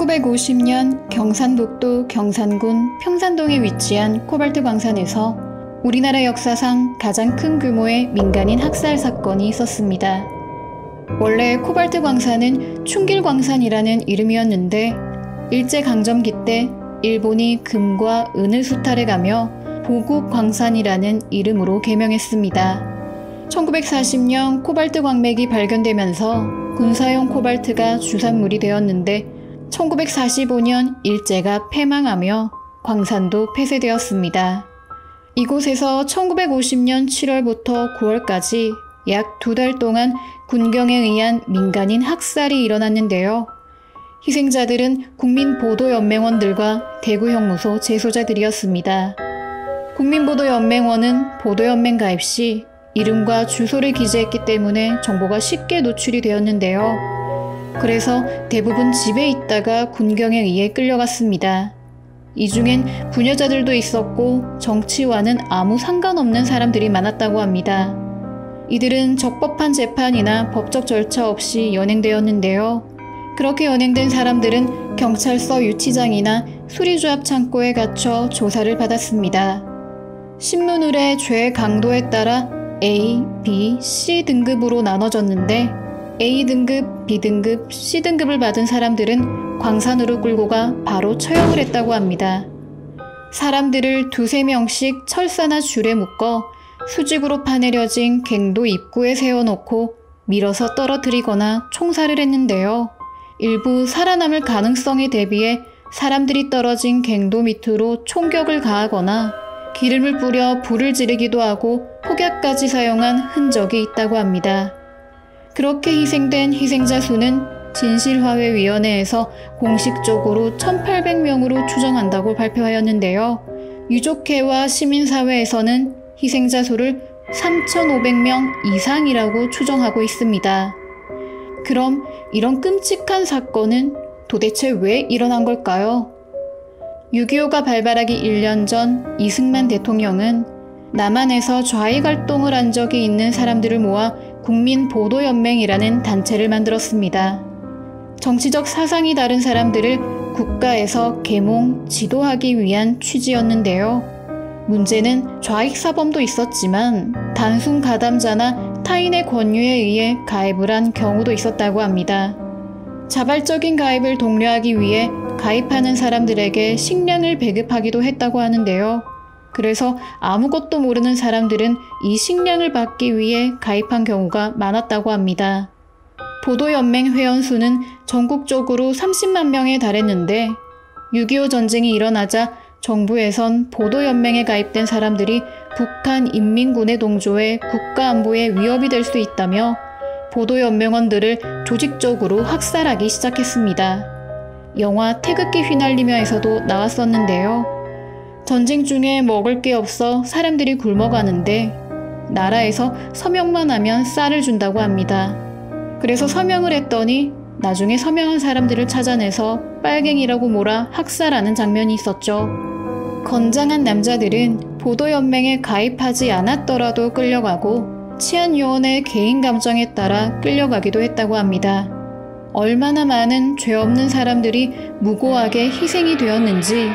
1950년 경상북도 경산군 평산동에 위치한 코발트 광산에서 우리나라 역사상 가장 큰 규모의 민간인 학살 사건이 있었습니다. 원래 코발트 광산은 충길광산이라는 이름이었는데 일제강점기 때 일본이 금과 은을 수탈해가며 보국광산이라는 이름으로 개명했습니다. 1940년 코발트 광맥이 발견되면서 군사용 코발트가 주산물이 되었는데 1945년 일제가 패망하며 광산도 폐쇄되었습니다. 이곳에서 1950년 7월부터 9월까지 약 2달 동안 군경에 의한 민간인 학살이 일어났는데요. 희생자들은 국민보도연맹원들과 대구형무소 재소자들이었습니다. 국민보도연맹원은 보도연맹 가입 시 이름과 주소를 기재했기 때문에 정보가 쉽게 노출이 되었는데요. 그래서 대부분 집에 있다가 군경에 의해 끌려갔습니다. 이 중엔 부녀자들도 있었고 정치와는 아무 상관없는 사람들이 많았다고 합니다. 이들은 적법한 재판이나 법적 절차 없이 연행되었는데요. 그렇게 연행된 사람들은 경찰서 유치장이나 수리조합 창고에 갇혀 조사를 받았습니다. 신문을의 죄 강도에 따라 A, B, C 등급으로 나눠졌는데 A등급, B등급, C등급을 받은 사람들은 광산으로 끌고 가 바로 처형을 했다고 합니다. 사람들을 2~3명씩 철사나 줄에 묶어 수직으로 파내려진 갱도 입구에 세워놓고 밀어서 떨어뜨리거나 총살을 했는데요. 일부 살아남을 가능성에 대비해 사람들이 떨어진 갱도 밑으로 총격을 가하거나 기름을 뿌려 불을 지르기도 하고 폭약까지 사용한 흔적이 있다고 합니다. 그렇게 희생된 희생자 수는 진실화훼위원회에서 공식적으로 1800명으로 추정한다고 발표하였는데요. 유족회와 시민사회에서는 희생자 수를 3500명 이상이라고 추정하고 있습니다. 그럼 이런 끔찍한 사건은 도대체 왜 일어난 걸까요? 6.25가 발발하기 1년 전 이승만 대통령은 남한에서 좌익활동을 한 적이 있는 사람들을 모아 국민보도연맹이라는 단체를 만들었습니다. 정치적 사상이 다른 사람들을 국가에서 계몽, 지도하기 위한 취지였는데요. 문제는 좌익사범도 있었지만 단순 가담자나 타인의 권유에 의해 가입을 한 경우도 있었다고 합니다. 자발적인 가입을 독려하기 위해 가입하는 사람들에게 식량을 배급하기도 했다고 하는데요. 그래서 아무것도 모르는 사람들은 이 식량을 받기 위해 가입한 경우가 많았다고 합니다. 보도연맹 회원수는 전국적으로 30만 명에 달했는데 6.25 전쟁이 일어나자 정부에선 보도연맹에 가입된 사람들이 북한 인민군의 동조에 국가안보에 위협이 될 수 있다며 보도연맹원들을 조직적으로 학살하기 시작했습니다. 영화 태극기 휘날리며에서도 나왔었는데요. 전쟁 중에 먹을 게 없어 사람들이 굶어가는데 나라에서 서명만 하면 쌀을 준다고 합니다. 그래서 서명을 했더니 나중에 서명한 사람들을 찾아내서 빨갱이라고 몰아 학살하는 장면이 있었죠. 건장한 남자들은 보도연맹에 가입하지 않았더라도 끌려가고 치안요원의 개인 감정에 따라 끌려가기도 했다고 합니다. 얼마나 많은 죄 없는 사람들이 무고하게 희생이 되었는지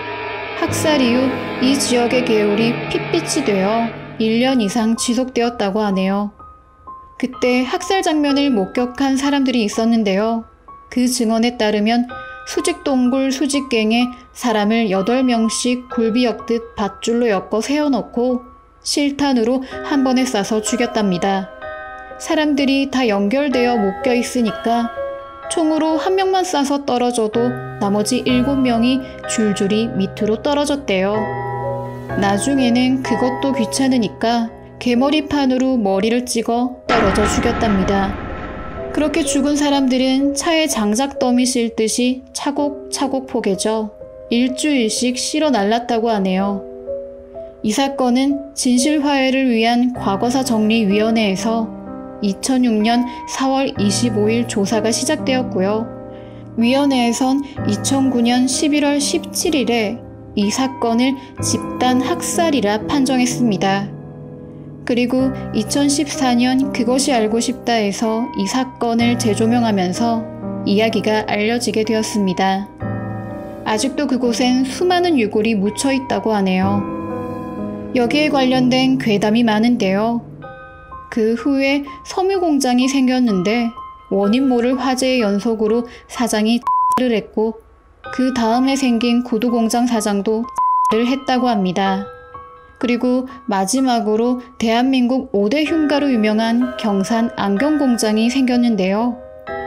학살 이후 이 지역의 계율이 핏빛이 되어 1년 이상 지속되었다고 하네요. 그때 학살 장면을 목격한 사람들이 있었는데요. 그 증언에 따르면 수직동굴 수직갱에 사람을 8명씩 굴비 엮듯 밧줄로 엮어 세워놓고 실탄으로 한 번에 쏴서 죽였답니다. 사람들이 다 연결되어 묶여 있으니까 총으로 한 명만 쏴서 떨어져도 나머지 7명이 줄줄이 밑으로 떨어졌대요. 나중에는 그것도 귀찮으니까 개머리판으로 머리를 찍어 떨어져 죽였답니다. 그렇게 죽은 사람들은 차에 장작더미 싣듯이 차곡차곡 포개져 일주일씩 실어 날랐다고 하네요. 이 사건은 진실화해를 위한 과거사 정리위원회에서 2006년 4월 25일 조사가 시작되었고요. 위원회에선 2009년 11월 17일에 이 사건을 집단 학살이라 판정했습니다. 그리고 2014년 그것이 알고 싶다에서 이 사건을 재조명하면서 이야기가 알려지게 되었습니다. 아직도 그곳엔 수많은 유골이 묻혀 있다고 하네요. 여기에 관련된 괴담이 많은데요. 그 후에 섬유 공장이 생겼는데 원인 모를 화재의 연속으로 사장이 를 했고 그 다음에 생긴 구두 공장 사장도 를 했다고 합니다. 그리고 마지막으로 대한민국 5대 흉가로 유명한 경산 안경공장이 생겼는데요.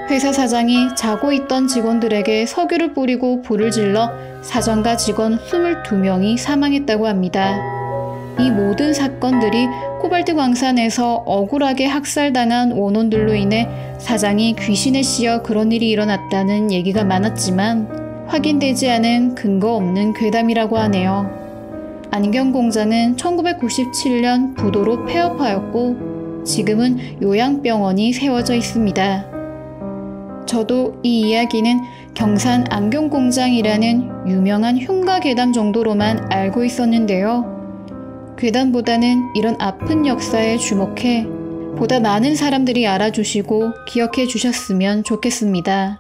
회사 사장이 자고 있던 직원들에게 석유를 뿌리고 불을 질러 사장과 직원 22명이 사망했다고 합니다. 이 모든 사건들이 코발트 광산에서 억울하게 학살당한 원혼들로 인해 사장이 귀신에 씌여 그런 일이 일어났다는 얘기가 많았지만 확인되지 않은 근거 없는 괴담이라고 하네요. 안경공장은 1997년 부도로 폐업하였고 지금은 요양병원이 세워져 있습니다. 저도 이 이야기는 경산 안경공장이라는 유명한 흉가 괴담 정도로만 알고 있었는데요. 괴담보다는 이런 아픈 역사에 주목해 보다 많은 사람들이 알아주시고 기억해 주셨으면 좋겠습니다.